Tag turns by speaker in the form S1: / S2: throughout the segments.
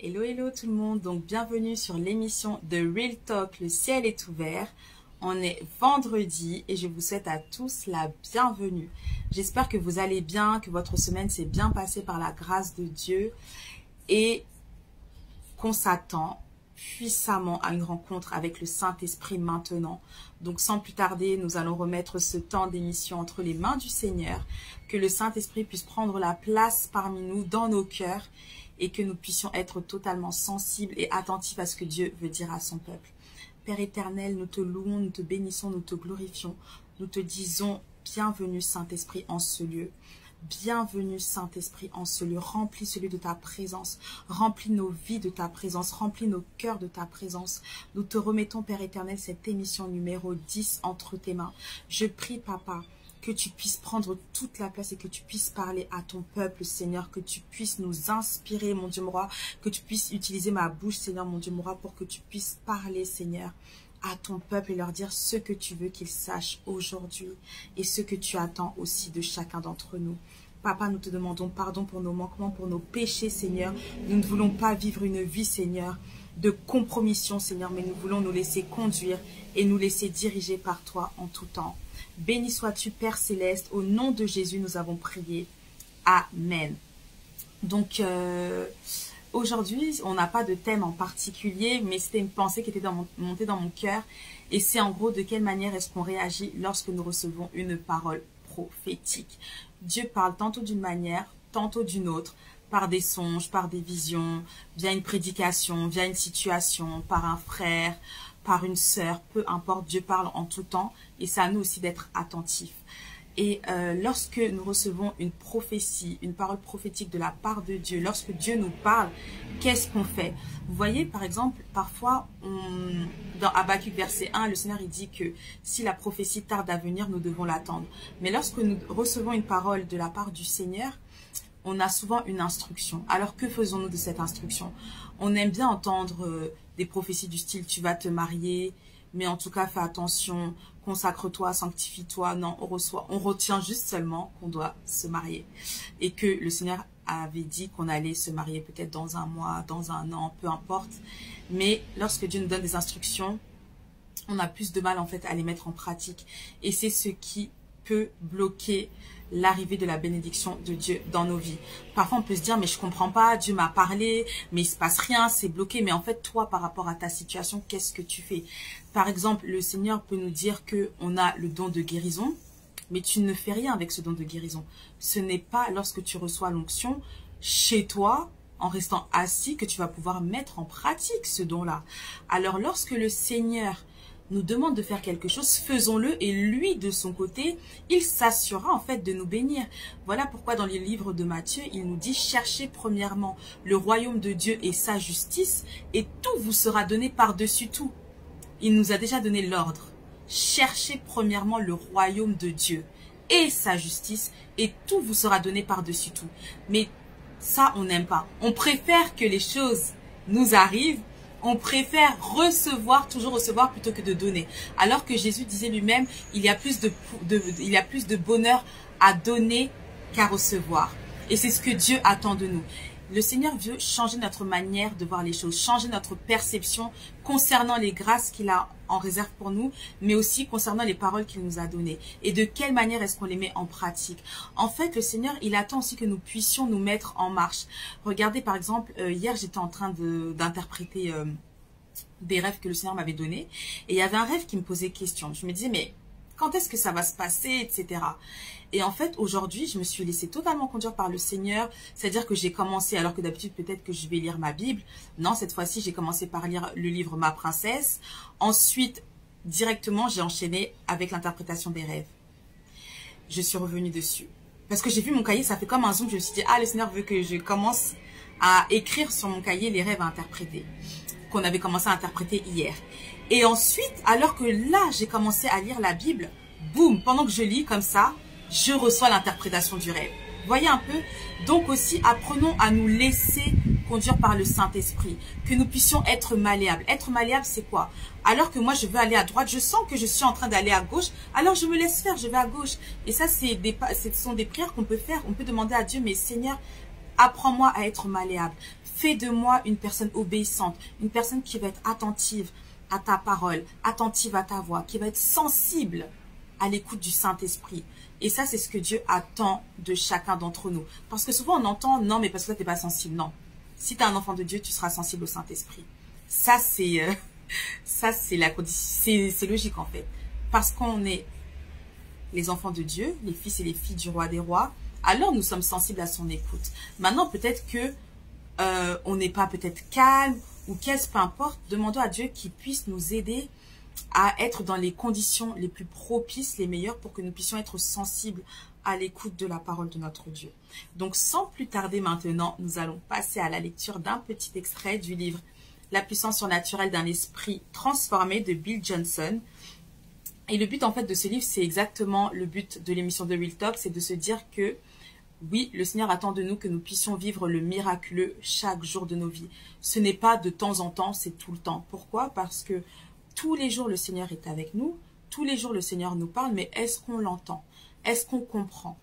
S1: Hello, hello tout le monde, donc bienvenue sur l'émission de Real Talk, le ciel est ouvert. On est vendredi et je vous souhaite à tous la bienvenue. J'espère que vous allez bien, que votre semaine s'est bien passée par la grâce de Dieu et qu'on s'attend puissamment à une rencontre avec le Saint-Esprit maintenant. Donc sans plus tarder, nous allons remettre ce temps d'émission entre les mains du Seigneur, que le Saint-Esprit puisse prendre la place parmi nous, dans nos cœurs, et que nous puissions être totalement sensibles et attentifs à ce que Dieu veut dire à son peuple. Père éternel, nous te louons, nous te bénissons, nous te glorifions. Nous te disons bienvenue Saint-Esprit en ce lieu. Bienvenue Saint-Esprit en ce lieu. Remplis ce lieu de ta présence. Remplis nos vies de ta présence. Remplis nos cœurs de ta présence. Nous te remettons, Père éternel, cette émission numéro 10 entre tes mains. Je prie, Papa, que tu puisses prendre toute la place et que tu puisses parler à ton peuple, Seigneur, que tu puisses nous inspirer, mon Dieu, mon roi, que tu puisses utiliser ma bouche, Seigneur, mon Dieu, mon roi, pour que tu puisses parler, Seigneur, à ton peuple et leur dire ce que tu veux qu'ils sachent aujourd'hui et ce que tu attends aussi de chacun d'entre nous. Papa, nous te demandons pardon pour nos manquements, pour nos péchés, Seigneur. Nous ne voulons pas vivre une vie, Seigneur, de compromission, Seigneur, mais nous voulons nous laisser conduire et nous laisser diriger par toi en tout temps. Béni sois-tu, Père Céleste, au nom de Jésus, nous avons prié. Amen. Donc, aujourd'hui, on n'a pas de thème en particulier, mais c'était une pensée qui était montée dans mon cœur. Et c'est en gros de quelle manière est-ce qu'on réagit lorsque nous recevons une parole prophétique. Dieu parle tantôt d'une manière, tantôt d'une autre, par des songes, par des visions, via une prédication, via une situation, par un frère, par une sœur, peu importe, Dieu parle en tout temps et c'est à nous aussi d'être attentifs. Et lorsque nous recevons une prophétie, une parole prophétique de la part de Dieu, lorsque Dieu nous parle, qu'est-ce qu'on fait? Vous voyez, par exemple, parfois, dans Habacuc verset 1, le Seigneur il dit que si la prophétie tarde à venir, nous devons l'attendre. Mais lorsque nous recevons une parole de la part du Seigneur, on a souvent une instruction. Alors que faisons-nous de cette instruction? On aime bien entendre des prophéties du style « tu vas te marier », mais en tout cas fais attention, consacre-toi, sanctifie-toi. Non, on retient juste seulement qu'on doit se marier. Et que le Seigneur avait dit qu'on allait se marier peut-être dans un mois, dans un an, peu importe. Mais lorsque Dieu nous donne des instructions, on a plus de mal en fait à les mettre en pratique. Et c'est ce qui peut bloquer l'arrivée de la bénédiction de Dieu dans nos vies. Parfois, on peut se dire, mais je comprends pas, Dieu m'a parlé, mais il se passe rien, c'est bloqué. Mais en fait, toi, par rapport à ta situation, qu'est-ce que tu fais? Par exemple, le Seigneur peut nous dire qu'on a le don de guérison, mais tu ne fais rien avec ce don de guérison. Ce n'est pas lorsque tu reçois l'onction chez toi, en restant assis, que tu vas pouvoir mettre en pratique ce don-là. Alors, lorsque le Seigneur nous demande de faire quelque chose, faisons-le et lui, de son côté, il s'assurera en fait de nous bénir. Voilà pourquoi dans les livres de Matthieu, il nous dit « Cherchez premièrement le royaume de Dieu et sa justice et tout vous sera donné par-dessus tout. » Il nous a déjà donné l'ordre. Cherchez premièrement le royaume de Dieu et sa justice et tout vous sera donné par-dessus tout. Mais ça, on n'aime pas. On préfère que les choses nous arrivent. On préfère recevoir, toujours recevoir plutôt que de donner. Alors que Jésus disait lui-même, il y a plus de bonheur à donner qu'à recevoir. Et c'est ce que Dieu attend de nous. Le Seigneur veut changer notre manière de voir les choses, changer notre perception concernant les grâces qu'il a en réserve pour nous, mais aussi concernant les paroles qu'il nous a données. Et de quelle manière est-ce qu'on les met en pratique? En fait, le Seigneur, il attend aussi que nous puissions nous mettre en marche. Regardez, par exemple, hier, j'étais en train d'interpréter des rêves que le Seigneur m'avait donnés. Et il y avait un rêve qui me posait question. Je me disais, mais quand est-ce que ça va se passer, etc. Et en fait, aujourd'hui, je me suis laissée totalement conduire par le Seigneur. C'est-à-dire que j'ai commencé, alors que d'habitude, peut-être que je vais lire ma Bible. Non, cette fois-ci, j'ai commencé par lire le livre Ma Princesse. Ensuite, directement, j'ai enchaîné avec l'interprétation des rêves. Je suis revenue dessus. Parce que j'ai vu mon cahier, ça fait comme un zoom. Je me suis dit, ah, le Seigneur veut que je commence à écrire sur mon cahier les rêves à interpréter, qu'on avait commencé à interpréter hier. Et ensuite, alors que là, j'ai commencé à lire la Bible, boum, pendant que je lis comme ça, je reçois l'interprétation du rêve. Voyez un peu? Donc aussi, apprenons à nous laisser conduire par le Saint-Esprit, que nous puissions être malléables. Être malléable, c'est quoi? Alors que moi, je veux aller à droite, je sens que je suis en train d'aller à gauche, alors je me laisse faire, je vais à gauche. Et ça, ce sont des prières qu'on peut faire. On peut demander à Dieu, mais Seigneur, apprends-moi à être malléable. Fais de moi une personne obéissante, une personne qui va être attentive à ta parole, attentive à ta voix, qui va être sensible à l'écoute du Saint-Esprit. Et ça, c'est ce que Dieu attend de chacun d'entre nous. Parce que souvent, on entend, non, mais parce que là, tu n'es pas sensible. Non. Si tu es un enfant de Dieu, tu seras sensible au Saint-Esprit. Ça, c'est la condition. C'est logique, en fait. Parce qu'on est les enfants de Dieu, les fils et les filles du roi des rois, alors nous sommes sensibles à son écoute. Maintenant, peut-être que on n'est pas peut-être calme ou qu'est-ce, peu importe. Demandons à Dieu qu'il puisse nous aider à être dans les conditions les plus propices, les meilleures, pour que nous puissions être sensibles à l'écoute de la parole de notre Dieu. Donc, sans plus tarder maintenant, nous allons passer à la lecture d'un petit extrait du livre « La puissance surnaturelle d'un esprit transformé » de Bill Johnson. Et le but, en fait, de ce livre, c'est exactement le but de l'émission de Real Talk, c'est de se dire que, oui, le Seigneur attend de nous que nous puissions vivre le miraculeux chaque jour de nos vies. Ce n'est pas de temps en temps, c'est tout le temps. Pourquoi? Parce que tous les jours, le Seigneur est avec nous. Tous les jours, le Seigneur nous parle. Mais est-ce qu'on l'entend? Est-ce qu'on comprend?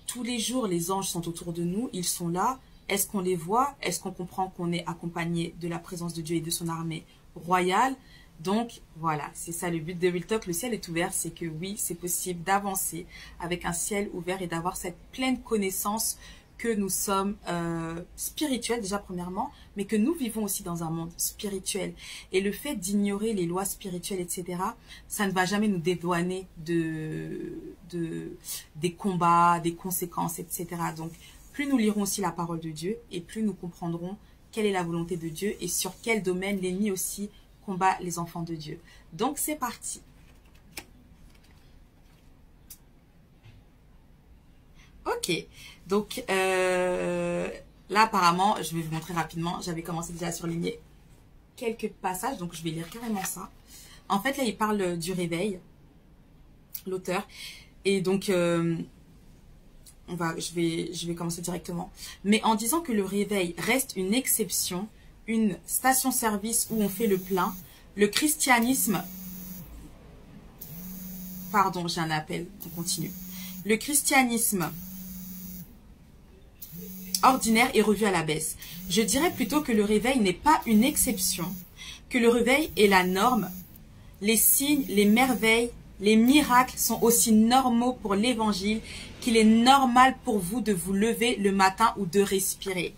S1: Tous les jours, les anges sont autour de nous. Ils sont là. Est-ce qu'on les voit? Est-ce qu'on comprend qu'on est accompagné de la présence de Dieu et de son armée royale? Donc, voilà, c'est ça le but de Real Talk. Le ciel est ouvert. C'est que oui, c'est possible d'avancer avec un ciel ouvert et d'avoir cette pleine connaissance que nous sommes spirituels déjà premièrement, mais que nous vivons aussi dans un monde spirituel. Et le fait d'ignorer les lois spirituelles, etc., ça ne va jamais nous dédouaner des combats, des conséquences, etc. Donc, plus nous lirons aussi la parole de Dieu, et plus nous comprendrons quelle est la volonté de Dieu, et sur quel domaine l'ennemi aussi combat les enfants de Dieu. Donc, c'est parti. Ok, donc là apparemment, je vais vous montrer rapidement, j'avais commencé déjà à surligner quelques passages, donc je vais lire carrément ça. En fait là il parle du réveil, l'auteur, et donc je vais commencer directement. Mais en disant que le réveil reste une exception, une station-service où on fait le plein, le christianisme... Pardon, j'ai un appel, on continue. Le christianisme ordinaire est revu à la baisse. Je dirais plutôt que le réveil n'est pas une exception, que le réveil est la norme. Les signes, les merveilles, les miracles sont aussi normaux pour l'évangile qu'il est normal pour vous de vous lever le matin ou de respirer.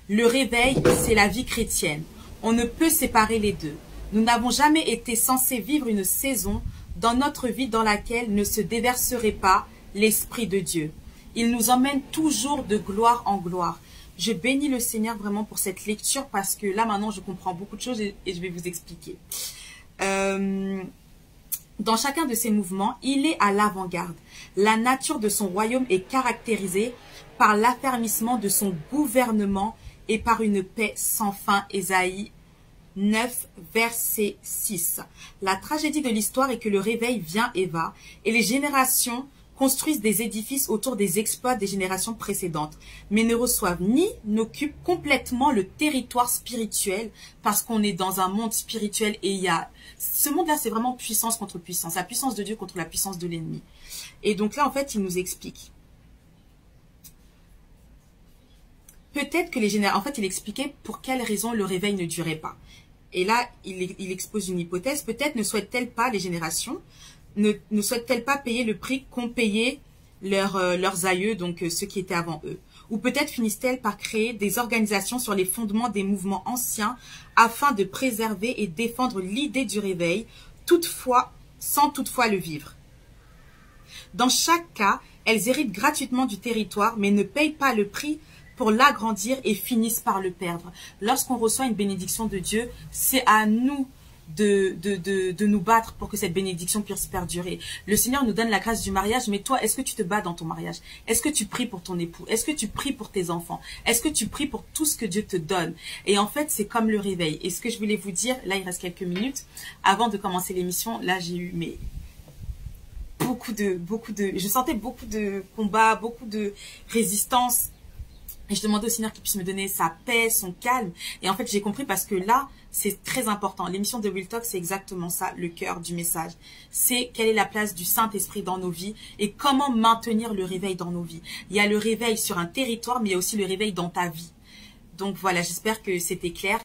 S1: Le réveil, c'est la vie chrétienne. On ne peut séparer les deux. Nous n'avons jamais été censés vivre une saison dans notre vie dans laquelle ne se déverserait pas l'Esprit de Dieu. Il nous emmène toujours de gloire en gloire. Je bénis le Seigneur vraiment pour cette lecture parce que là maintenant je comprends beaucoup de choses et je vais vous expliquer. Dans chacun de ces mouvements, il est à l'avant-garde. La nature de son royaume est caractérisée par l'affermissement de son gouvernement et par une paix sans fin. Ésaïe 9, verset 6. La tragédie de l'histoire est que le réveil vient et va, et les générations construisent des édifices autour des exploits des générations précédentes, mais ne reçoivent ni n'occupent complètement le territoire spirituel, parce qu'on est dans un monde spirituel et il y a... Ce monde-là, c'est vraiment puissance contre puissance, la puissance de Dieu contre la puissance de l'ennemi. Et donc là, en fait, il nous explique. Peut-être que les générations... En fait, il expliquait pour quelles raisons le réveil ne durait pas. Et là, il expose une hypothèse. Peut-être ne souhaitent-elles pas, les générations, ne souhaitent-elles pas payer le prix qu'ont payé leurs aïeux, donc ceux qui étaient avant eux. Ou peut-être finissent-elles par créer des organisations sur les fondements des mouvements anciens afin de préserver et défendre l'idée du réveil, toutefois, sans toutefois le vivre. Dans chaque cas, elles héritent gratuitement du territoire, mais ne payent pas le prix pour l'agrandir et finissent par le perdre. Lorsqu'on reçoit une bénédiction de Dieu, c'est à nous de nous battre pour que cette bénédiction puisse perdurer. Le Seigneur nous donne la grâce du mariage, mais toi, est-ce que tu te bats dans ton mariage? Est-ce que tu pries pour ton époux? Est-ce que tu pries pour tes enfants? Est-ce que tu pries pour tout ce que Dieu te donne? Et en fait, c'est comme le réveil. Et ce que je voulais vous dire, là, il reste quelques minutes, avant de commencer l'émission, là, j'ai eu je sentais beaucoup de combats, beaucoup de résistance. Et je demandais au Seigneur qu'il puisse me donner sa paix, son calme. Et en fait, j'ai compris parce que là, c'est très important. L'émission de Real Talk, c'est exactement ça, le cœur du message. C'est quelle est la place du Saint-Esprit dans nos vies et comment maintenir le réveil dans nos vies. Il y a le réveil sur un territoire, mais il y a aussi le réveil dans ta vie. Donc voilà, j'espère que c'était clair.